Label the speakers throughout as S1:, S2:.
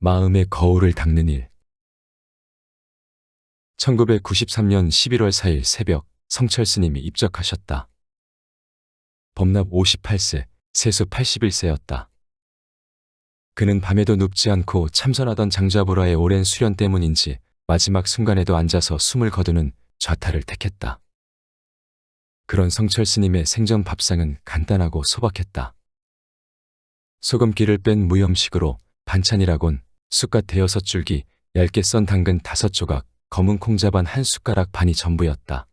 S1: 마음의 거울을 닦는 일. 1993년 11월 4일 새벽 성철 스님이 입적하셨다. 범납 58세, 세수 81세였다. 그는 밤에도 눕지 않고 참선하던 장자보라의 오랜 수련 때문인지 마지막 순간에도 앉아서 숨을 거두는 좌타를 택했다. 그런 성철 스님의 생전 밥상은 간단하고 소박했다. 소금기를 뺀 무염식으로 반찬이라곤 쑥갓 6줄기, 얇게 썬 당근 5조각, 검은 콩자반 1숟가락 반이 전부였다.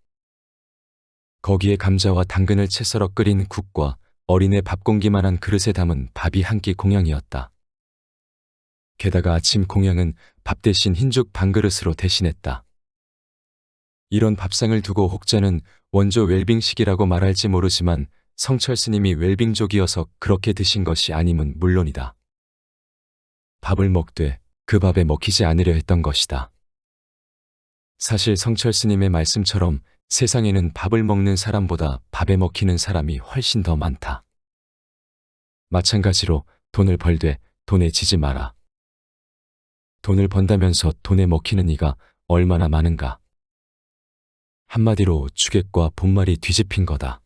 S1: 거기에 감자와 당근을 채 썰어 끓인 국과 어린애 밥공기만한 그릇에 담은 밥이 한 끼 공양이었다. 게다가 아침 공양은 밥 대신 흰죽 반그릇으로 대신했다. 이런 밥상을 두고 혹자는 원조 웰빙식이라고 말할지 모르지만 성철 스님이 웰빙족이어서 그렇게 드신 것이 아님은 물론이다. 밥을 먹되 그 밥에 먹히지 않으려 했던 것이다. 사실 성철 스님의 말씀처럼 세상에는 밥을 먹는 사람보다 밥에 먹히는 사람이 훨씬 더 많다. 마찬가지로 돈을 벌되 돈에 지지 마라. 돈을 번다면서 돈에 먹히는 이가 얼마나 많은가. 한마디로 주객과 본말이 뒤집힌 거다.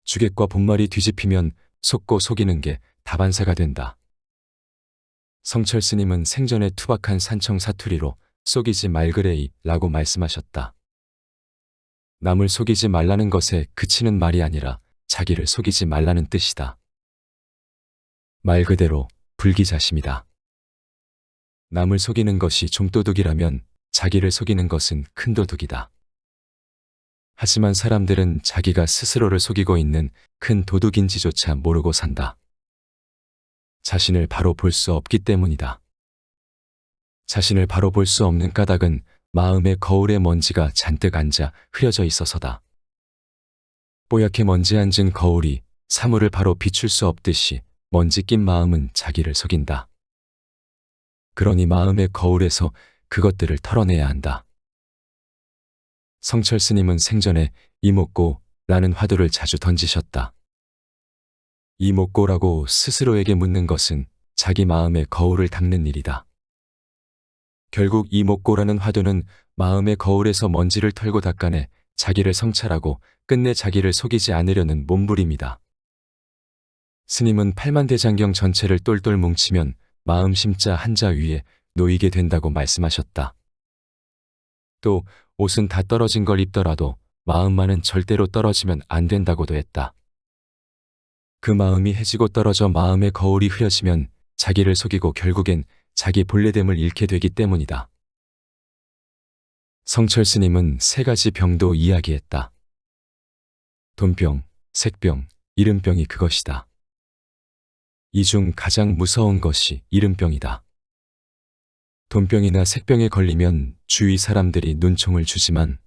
S1: 주객과 본말이 뒤집히면 속고 속이는 게 다반사가 된다. 성철 스님은 생전에 투박한 산청 사투리로 속이지 말그레이 라고 말씀하셨다. 남을 속이지 말라는 것에 그치는 말이 아니라 자기를 속이지 말라는 뜻이다. 말 그대로 불기자심이다. 남을 속이는 것이 좀도둑이라면 자기를 속이는 것은 큰 도둑이다. 하지만 사람들은 자기가 스스로를 속이고 있는 큰 도둑인지조차 모르고 산다. 자신을 바로 볼 수 없기 때문이다. 자신을 바로 볼 수 없는 까닭은 마음의 거울에 먼지가 잔뜩 앉아 흐려져 있어서다. 뽀얗게 먼지 앉은 거울이 사물을 바로 비출 수 없듯이 먼지 낀 마음은 자기를 속인다. 그러니 마음의 거울에서 그것들을 털어내야 한다. 성철 스님은 생전에 이목고라는 화두를 자주 던지셨다. 이목고라고 스스로에게 묻는 것은 자기 마음의 거울을 닦는 일이다. 결국 이목고라는 화두는 마음의 거울에서 먼지를 털고 닦아내 자기를 성찰하고 끝내 자기를 속이지 않으려는 몸부림이다. 스님은 팔만대장경 전체를 똘똘 뭉치면 마음 심자 한자 위에 놓이게 된다고 말씀하셨다. 또 옷은 다 떨어진 걸 입더라도 마음만은 절대로 떨어지면 안 된다고도 했다. 그 마음이 해지고 떨어져 마음의 거울이 흐려지면 자기를 속이고 결국엔 자기 본래됨을 잃게 되기 때문이다. 성철 스님은 3가지 병도 이야기했다. 돈병, 색병, 이른병이 그것이다. 이 중 가장 무서운 것이 이른병이다. 돈병이나 색병에 걸리면 주위 사람들이 눈총을 주지만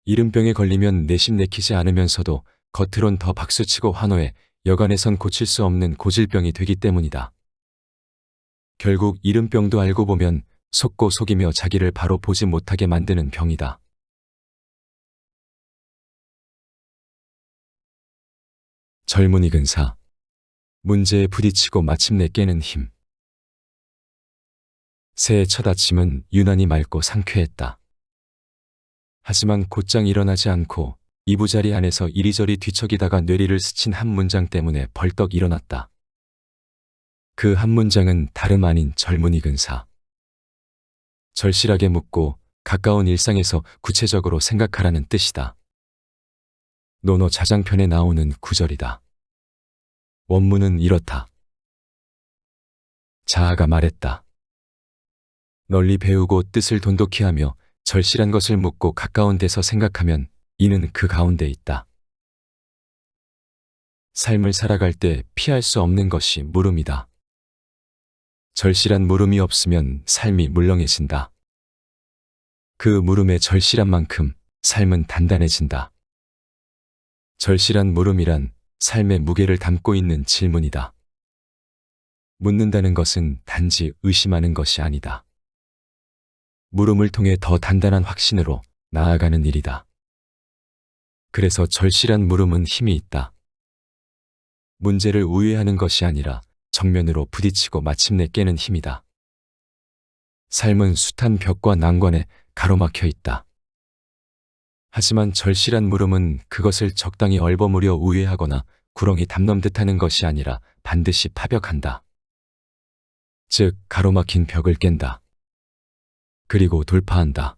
S1: 이른병에 걸리면 내심 내키지 않으면서도 겉으론 더 박수치고 환호해 여간에선 고칠 수 없는 고질병이 되기 때문이다. 결국 이른병도 알고 보면 속고 속이며 자기를 바로 보지 못하게 만드는 병이다. 젊은이 근사, 문제에 부딪히고 마침내 깨는 힘. 새의 첫 아침은 유난히 맑고 상쾌했다. 하지만 곧장 일어나지 않고 이부자리 안에서 이리저리 뒤척이다가 뇌리를 스친 한 문장 때문에 벌떡 일어났다. 그 한 문장은 다름 아닌 젊은이 근사. 절실하게 묻고 가까운 일상에서 구체적으로 생각하라는 뜻이다. 논어 자장편에 나오는 구절이다. 원문은 이렇다. 자아가 말했다. 널리 배우고 뜻을 돈독히 하며 절실한 것을 묻고 가까운 데서 생각하면 이는 그 가운데 있다. 삶을 살아갈 때 피할 수 없는 것이 물음이다. 절실한 물음이 없으면 삶이 물렁해진다. 그 물음의 절실한 만큼 삶은 단단해진다. 절실한 물음이란 삶의 무게를 담고 있는 질문이다. 묻는다는 것은 단지 의심하는 것이 아니다. 물음을 통해 더 단단한 확신으로 나아가는 일이다. 그래서 절실한 물음은 힘이 있다. 문제를 우회하는 것이 아니라 정면으로 부딪히고 마침내 깨는 힘이다. 삶은 숱한 벽과 난관에 가로막혀 있다. 하지만 절실한 물음은 그것을 적당히 얼버무려 우회하거나 구렁이 담 넘듯하는 것이 아니라 반드시 파벽한다. 즉 가로막힌 벽을 깬다. 그리고 돌파한다.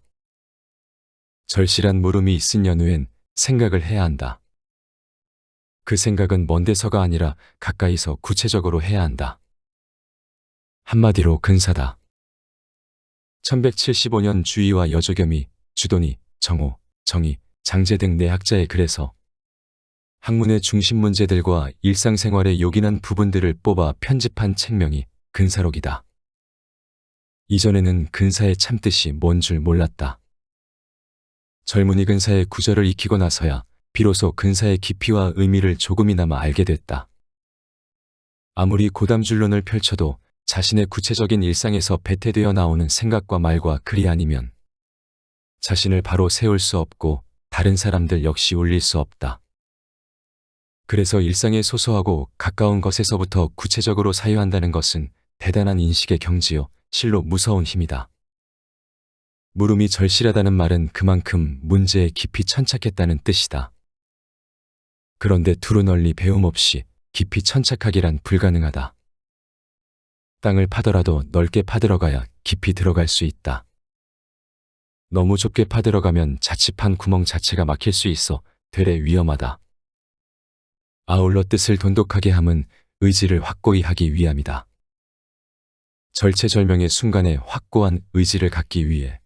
S1: 절실한 물음이 있은 연후엔 생각을 해야 한다. 그 생각은 먼 데서가 아니라 가까이서 구체적으로 해야 한다. 한마디로 근사다. 1175년 주의와 여조겸이, 주도니, 정호, 정의, 장제 등 내학자의 글에서 학문의 중심 문제들과 일상생활의 요긴한 부분들을 뽑아 편집한 책명이 근사록이다. 이전에는 근사의 참뜻이 뭔 줄 몰랐다. 젊은이 근사의 구절을 익히고 나서야 비로소 근사의 깊이와 의미를 조금이나마 알게 됐다. 아무리 고담줄론을 펼쳐도 자신의 구체적인 일상에서 배태되어 나오는 생각과 말과 글이 아니면 자신을 바로 세울 수 없고 다른 사람들 역시 울릴 수 없다. 그래서 일상의 소소하고 가까운 것에서부터 구체적으로 사유한다는 것은 대단한 인식의 경지요, 실로 무서운 힘이다. 물음이 절실하다는 말은 그만큼 문제에 깊이 천착했다는 뜻이다. 그런데 두루 널리 배움 없이 깊이 천착하기란 불가능하다. 땅을 파더라도 넓게 파들어가야 깊이 들어갈 수 있다. 너무 좁게 파들어가면 자칫한 구멍 자체가 막힐 수 있어 되레 위험하다. 아울러 뜻을 돈독하게 함은 의지를 확고히 하기 위함이다. 절체절명의 순간에 확고한 의지를 갖기 위해,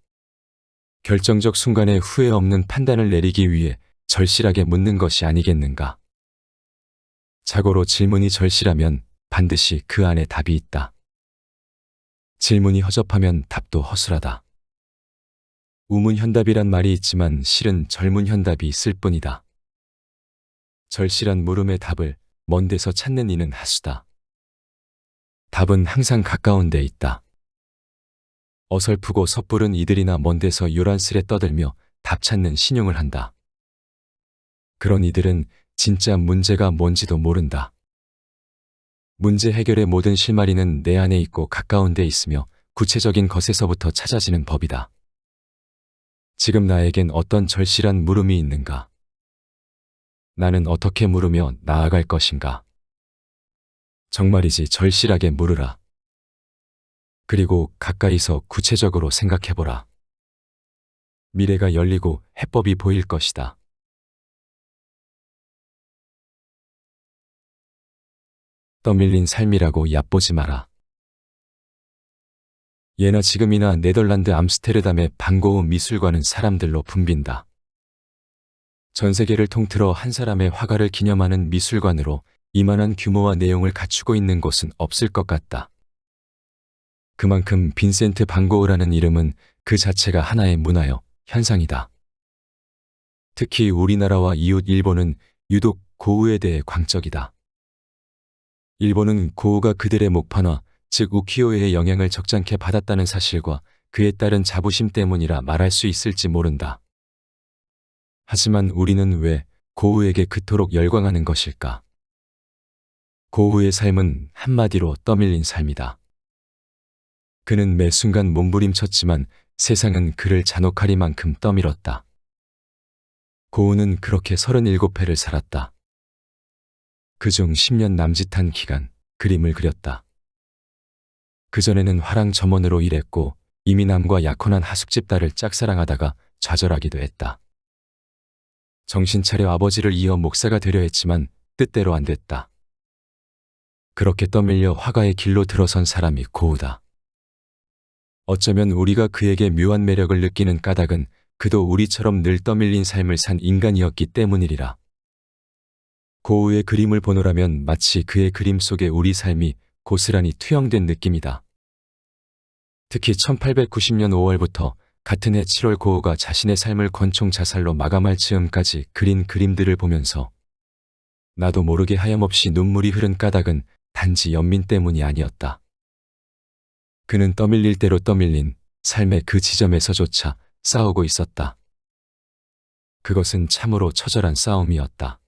S1: 결정적 순간에 후회 없는 판단을 내리기 위해 절실하게 묻는 것이 아니겠는가. 자고로 질문이 절실하면 반드시 그 안에 답이 있다. 질문이 허접하면 답도 허술하다. 우문현답이란 말이 있지만 실은 절문현답이 있을 뿐이다. 절실한 물음의 답을 먼 데서 찾는 이는 하수다. 답은 항상 가까운 데 있다. 어설프고 섣부른 이들이나 먼 데서 요란스레 떠들며 답 찾는 신용을 한다. 그런 이들은 진짜 문제가 뭔지도 모른다. 문제 해결의 모든 실마리는 내 안에 있고 가까운 데 있으며 구체적인 것에서부터 찾아지는 법이다. 지금 나에겐 어떤 절실한 물음이 있는가? 나는 어떻게 물으며 나아갈 것인가? 정말이지 절실하게 물으라. 그리고 가까이서 구체적으로 생각해보라. 미래가 열리고 해법이 보일 것이다. 떠밀린 삶이라고 얕보지 마라. 예나 지금이나 네덜란드 암스테르담의 반고흐 미술관은 사람들로 붐빈다. 전 세계를 통틀어 한 사람의 화가를 기념하는 미술관으로 이만한 규모와 내용을 갖추고 있는 곳은 없을 것 같다. 그만큼 빈센트 반고흐라는 이름은 그 자체가 하나의 문화요, 현상이다. 특히 우리나라와 이웃 일본은 유독 고흐에 대해 광적이다. 일본은 고흐가 그들의 목판화, 즉 우키요에의 영향을 적잖게 받았다는 사실과 그에 따른 자부심 때문이라 말할 수 있을지 모른다. 하지만 우리는 왜 고흐에게 그토록 열광하는 것일까? 고흐의 삶은 한마디로 떠밀린 삶이다. 그는 매 순간 몸부림쳤지만 세상은 그를 잔혹하리만큼 떠밀었다. 고흐는 그렇게 37회를 살았다. 그중 10년 남짓한 기간 그림을 그렸다. 그전에는 화랑 점원으로 일했고 이민남과 약혼한 하숙집 딸을 짝사랑하다가 좌절하기도 했다. 정신 차려 아버지를 이어 목사가 되려 했지만 뜻대로 안 됐다. 그렇게 떠밀려 화가의 길로 들어선 사람이 고흐다. 어쩌면 우리가 그에게 묘한 매력을 느끼는 까닭은 그도 우리처럼 늘 떠밀린 삶을 산 인간이었기 때문이리라. 고흐의 그림을 보노라면 마치 그의 그림 속에 우리 삶이 고스란히 투영된 느낌이다. 특히 1890년 5월부터 같은 해 7월 고흐가 자신의 삶을 권총 자살로 마감할 즈음까지 그린 그림들을 보면서 나도 모르게 하염없이 눈물이 흐른 까닭은 단지 연민 때문이 아니었다. 그는 떠밀릴 대로 떠밀린 삶의 그 지점에서조차 싸우고 있었다. 그것은 참으로 처절한 싸움이었다.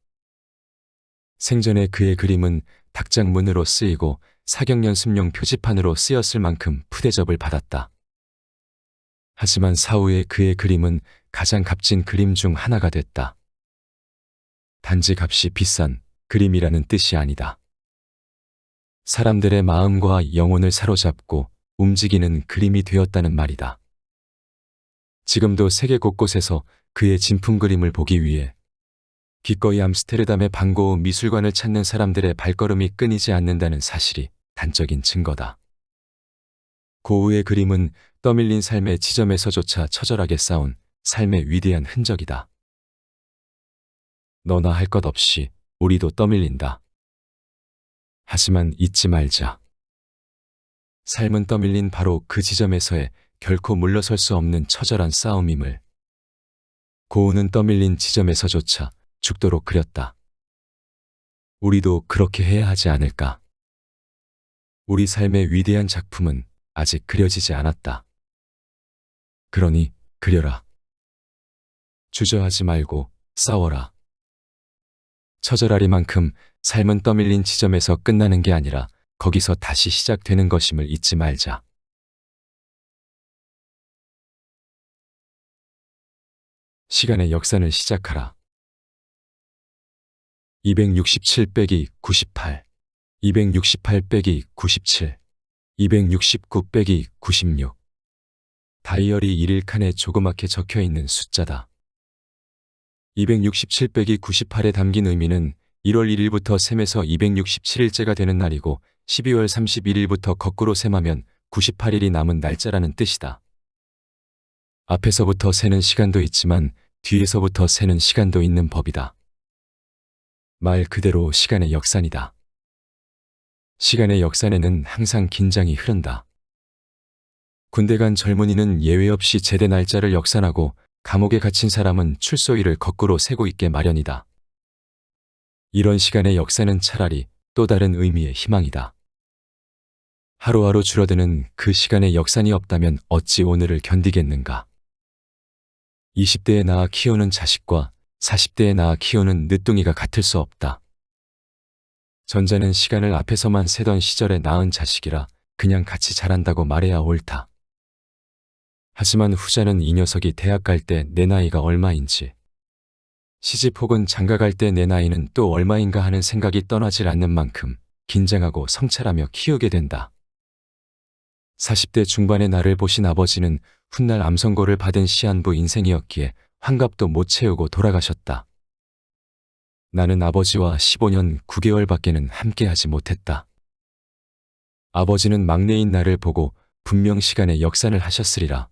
S1: 생전에 그의 그림은 닭장문으로 쓰이고 사격연습용 표지판으로 쓰였을 만큼 푸대접을 받았다. 하지만 사후에 그의 그림은 가장 값진 그림 중 하나가 됐다. 단지 값이 비싼 그림이라는 뜻이 아니다. 사람들의 마음과 영혼을 사로잡고 움직이는 그림이 되었다는 말이다. 지금도 세계 곳곳에서 그의 진품 그림을 보기 위해 기꺼이 암스테르담의 반고우 미술관을 찾는 사람들의 발걸음이 끊이지 않는다는 사실이 단적인 증거다. 고우의 그림은 떠밀린 삶의 지점에서조차 처절하게 쌓은 삶의 위대한 흔적이다. 너나 할 것 없이 우리도 떠밀린다. 하지만 잊지 말자. 삶은 떠밀린 바로 그 지점에서의 결코 물러설 수 없는 처절한 싸움임을. 고우는 떠밀린 지점에서조차 죽도록 그렸다. 우리도 그렇게 해야 하지 않을까? 우리 삶의 위대한 작품은 아직 그려지지 않았다. 그러니 그려라. 주저하지 말고 싸워라. 처절하리만큼 삶은 떠밀린 지점에서 끝나는 게 아니라 거기서 다시 시작되는 것임을 잊지 말자. 시간의 역산을 시작하라. 267 빼기 98, 268 빼기 97, 269 빼기 96. 다이어리 1일 칸에 조그맣게 적혀있는 숫자다. 267 빼기 98에 담긴 의미는 1월 1일부터 셈해서 267일째가 되는 날이고 12월 31일부터 거꾸로 셈하면 98일이 남은 날짜라는 뜻이다. 앞에서부터 세는 시간도 있지만 뒤에서부터 세는 시간도 있는 법이다. 말 그대로 시간의 역산이다. 시간의 역산에는 항상 긴장이 흐른다. 군대 간 젊은이는 예외 없이 제대 날짜를 역산하고 감옥에 갇힌 사람은 출소일을 거꾸로 세고 있게 마련이다. 이런 시간의 역사는 차라리 또 다른 의미의 희망이다. 하루하루 줄어드는 그 시간의 역산이 없다면 어찌 오늘을 견디겠는가. 20대에 낳아 키우는 자식과 40대에 낳아 키우는 늦둥이가 같을 수 없다. 전자는 시간을 앞에서만 세던 시절에 낳은 자식이라 그냥 같이 자란다고 말해야 옳다. 하지만 후자는 이 녀석이 대학 갈 때 내 나이가 얼마인지, 시집 혹은 장가 갈 때 내 나이는 또 얼마인가 하는 생각이 떠나질 않는 만큼 긴장하고 성찰하며 키우게 된다. 40대 중반의 나를 보신 아버지는 훗날 암선고를 받은 시한부 인생이었기에 환갑도 못 채우고 돌아가셨다. 나는 아버지와 15년 9개월밖에는 함께하지 못했다. 아버지는 막내인 나를 보고 분명 시간의 역산을 하셨으리라.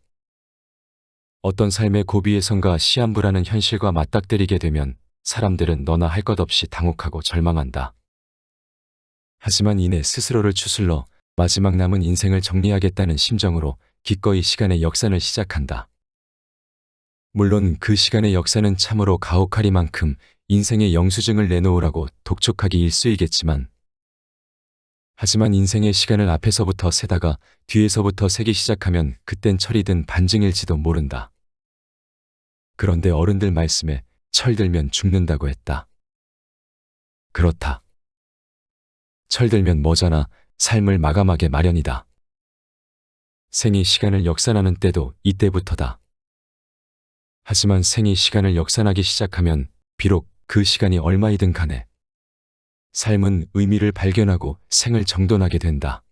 S1: 어떤 삶의 고비에선가 시한부라는 현실과 맞닥뜨리게 되면 사람들은 너나 할 것 없이 당혹하고 절망한다. 하지만 이내 스스로를 추슬러 마지막 남은 인생을 정리하겠다는 심정으로 기꺼이 시간의 역산을 시작한다. 물론 그 시간의 역사는 참으로 가혹하리만큼 인생의 영수증을 내놓으라고 독촉하기 일쑤이겠지만, 하지만 인생의 시간을 앞에서부터 세다가 뒤에서부터 세기 시작하면 그땐 철이 든 반증일지도 모른다. 그런데 어른들 말씀에 철들면 죽는다고 했다. 그렇다. 철들면 머잖아 삶을 마감하게 마련이다. 생이 시간을 역산하는 때도 이때부터다. 하지만 생이 시간을 역산하기 시작하면 비록 그 시간이 얼마이든 간에 삶은 의미를 발견하고 생을 정돈하게 된다.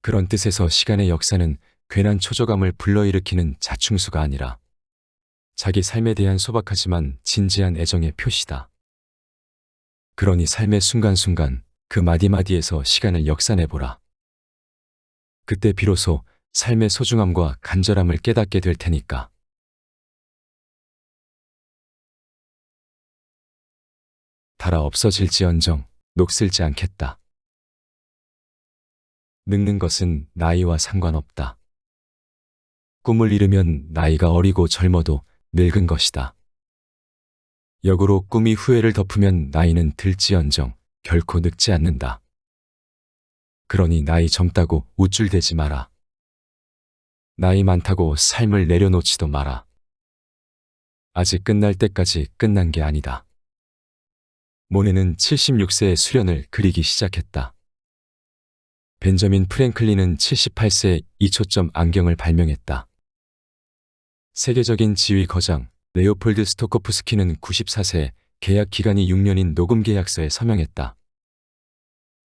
S1: 그런 뜻에서 시간의 역사는 괜한 초조감을 불러일으키는 자충수가 아니라 자기 삶에 대한 소박하지만 진지한 애정의 표시다. 그러니 삶의 순간순간 그 마디마디에서 시간을 역산해보라. 그때 비로소 삶의 소중함과 간절함을 깨닫게 될 테니까. 달아 없어질지언정 녹슬지 않겠다. 늙는 것은 나이와 상관없다. 꿈을 이루면 나이가 어리고 젊어도 늙은 것이다. 역으로 꿈이 후회를 덮으면 나이는 들지언정 결코 늙지 않는다. 그러니 나이 젊다고 우쭐대지 마라. 나이 많다고 삶을 내려놓지도 마라. 아직 끝날 때까지 끝난 게 아니다. 모네는 76세의 수련을 그리기 시작했다. 벤저민 프랭클린은 78세 이초점 안경을 발명했다. 세계적인 지휘 거장 레오폴드 스토코프스키는 94세 계약 기간이 6년인 녹음 계약서에 서명했다.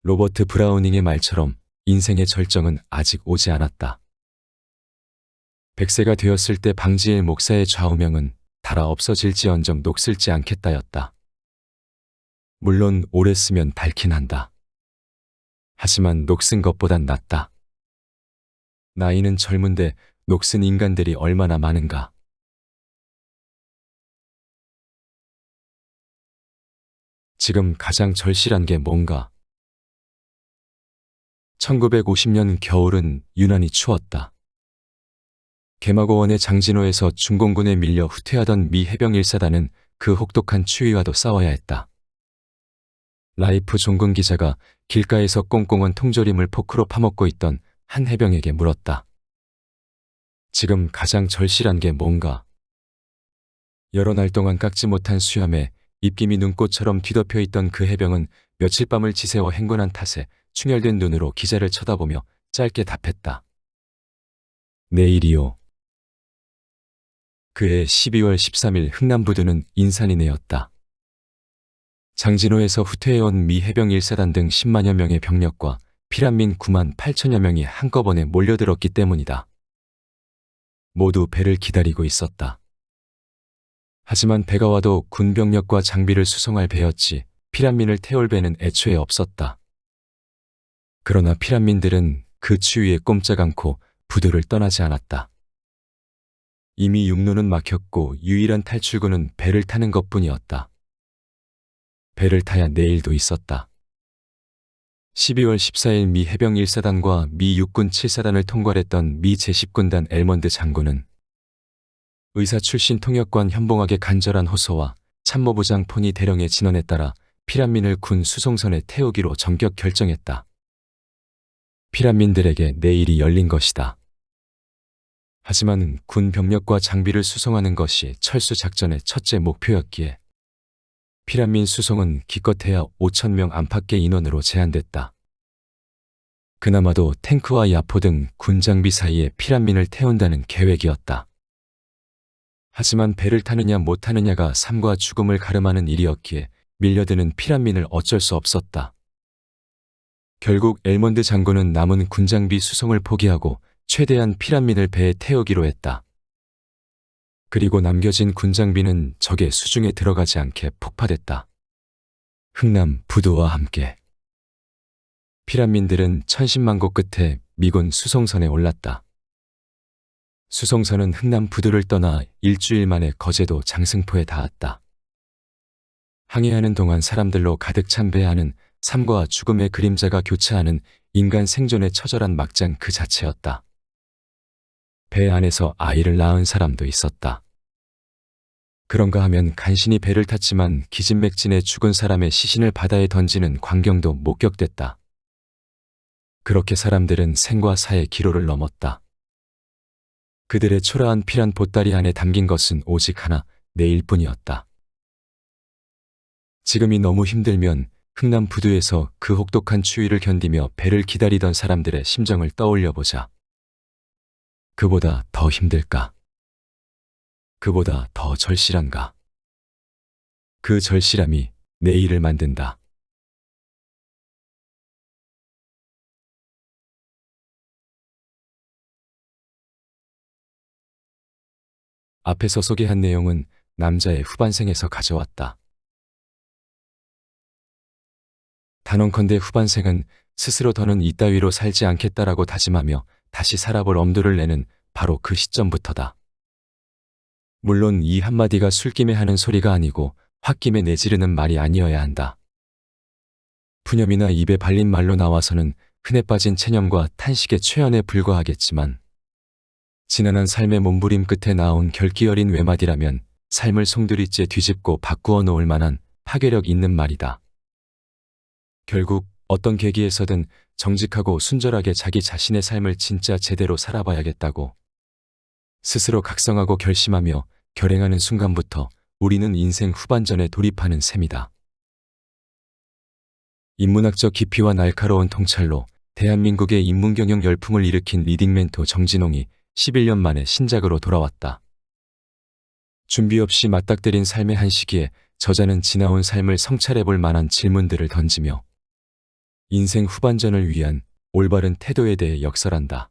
S1: 로버트 브라우닝의 말처럼 인생의 절정은 아직 오지 않았다. 100세가 되었을 때 방지엘 목사의 좌우명은 달아 없어질지언정 녹슬지 않겠다였다. 물론 오래 쓰면 닳긴 한다. 하지만 녹슨 것보단 낫다. 나이는 젊은데 녹슨 인간들이 얼마나 많은가. 지금 가장 절실한 게 뭔가. 1950년 겨울은 유난히 추웠다. 개마고원의 장진호에서 중공군에 밀려 후퇴하던 미 해병 1사단은 그 혹독한 추위와도 싸워야 했다. 라이프 종근 기자가 길가에서 꽁꽁한 통조림을 포크로 파먹고 있던 한 해병에게 물었다. 지금 가장 절실한 게 뭔가? 여러 날 동안 깎지 못한 수염에 입김이 눈꽃처럼 뒤덮여 있던 그 해병은 며칠 밤을 지새워 행군한 탓에 충혈된 눈으로 기자를 쳐다보며 짧게 답했다. 내일이요. 그해 12월 13일 흥남부두는 인산이네였다. 장진호에서 후퇴해온 미 해병 1사단 등 10만여 명의 병력과 피란민 9만 8천여 명이 한꺼번에 몰려들었기 때문이다. 모두 배를 기다리고 있었다. 하지만 배가 와도 군 병력과 장비를 수송할 배였지 피란민을 태울 배는 애초에 없었다. 그러나 피란민들은 그 추위에 꼼짝 않고 부두를 떠나지 않았다. 이미 육로는 막혔고 유일한 탈출구는 배를 타는 것뿐이었다. 배를 타야 내일도 있었다. 12월 14일 미 해병 1사단과 미 육군 7사단을 통괄했던 미 제10군단 엘먼드 장군은 의사 출신 통역관 현봉학의 간절한 호소와 참모부장 포니 대령의 진언에 따라 피란민을 군 수송선에 태우기로 전격 결정했다. 피란민들에게 내일이 열린 것이다. 하지만 군 병력과 장비를 수송하는 것이 철수 작전의 첫째 목표였기에 피란민 수송은 기껏해야 5,000명 안팎의 인원으로 제한됐다. 그나마도 탱크와 야포 등 군 장비 사이에 피란민을 태운다는 계획이었다. 하지만 배를 타느냐 못 타느냐가 삶과 죽음을 가름하는 일이었기에 밀려드는 피란민을 어쩔 수 없었다. 결국 엘먼드 장군은 남은 군장비 수송을 포기하고 최대한 피란민을 배에 태우기로 했다. 그리고 남겨진 군장비는 적의 수중에 들어가지 않게 폭파됐다. 흥남 부두와 함께 피란민들은 천신만고 끝에 미군 수송선에 올랐다. 수송선은 흥남 부두를 떠나 일주일 만에 거제도 장승포에 닿았다. 항해하는 동안 사람들로 가득 찬 배 안은 삶과 죽음의 그림자가 교차하는 인간 생존의 처절한 막장 그 자체였다. 배 안에서 아이를 낳은 사람도 있었다. 그런가 하면 간신히 배를 탔지만 기진맥진에 죽은 사람의 시신을 바다에 던지는 광경도 목격됐다. 그렇게 사람들은 생과 사의 기로를 넘었다. 그들의 초라한 피란 보따리 안에 담긴 것은 오직 하나, 내일뿐이었다. 지금이 너무 힘들면 흥남 부두에서 그 혹독한 추위를 견디며 배를 기다리던 사람들의 심정을 떠올려 보자. 그보다 더 힘들까? 그보다 더 절실한가? 그 절실함이 내일을 만든다. 앞에서 소개한 내용은 남자의 후반생에서 가져왔다. 단언컨대 후반생은 스스로 더는 이따위로 살지 않겠다라고 다짐하며 다시 살아볼 엄두를 내는 바로 그 시점부터다. 물론 이 한마디가 술김에 하는 소리가 아니고 홧김에 내지르는 말이 아니어야 한다. 푸념이나 입에 발린 말로 나와서는 흔해 빠진 체념과 탄식의 최연에 불과하겠지만 지난한 삶의 몸부림 끝에 나온 결기 어린 외마디라면 삶을 송두리째 뒤집고 바꾸어 놓을 만한 파괴력 있는 말이다. 결국 어떤 계기에서든 정직하고 순절하게 자기 자신의 삶을 진짜 제대로 살아봐야겠다고 스스로 각성하고 결심하며 결행하는 순간부터 우리는 인생 후반전에 돌입하는 셈이다. 인문학적 깊이와 날카로운 통찰로 대한민국의 인문경영 열풍을 일으킨 리딩 멘토 정진홍이 11년 만에 신작으로 돌아왔다. 준비 없이 맞닥뜨린 삶의 한 시기에 저자는 지나온 삶을 성찰해볼 만한 질문들을 던지며 인생 후반전을 위한 올바른 태도에 대해 역설한다.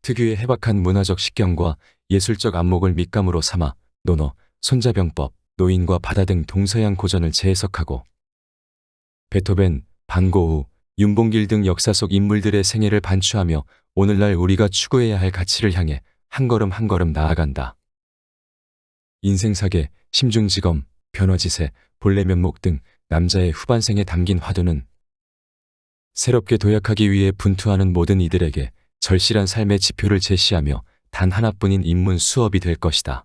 S1: 특유의 해박한 문화적 식견과 예술적 안목을 밑감으로 삼아 논어, 손자병법, 노인과 바다 등 동서양 고전을 재해석하고 베토벤, 반고흐, 윤봉길 등 역사 속 인물들의 생애를 반추하며 오늘날 우리가 추구해야 할 가치를 향해 한 걸음 한 걸음 나아간다. 인생사계, 심중지검, 변화지세, 본래 면목 등 남자의 후반생에 담긴 화두는 새롭게 도약하기 위해 분투하는 모든 이들에게 절실한 삶의 지표를 제시하며 단 하나뿐인 인문 수업이 될 것이다.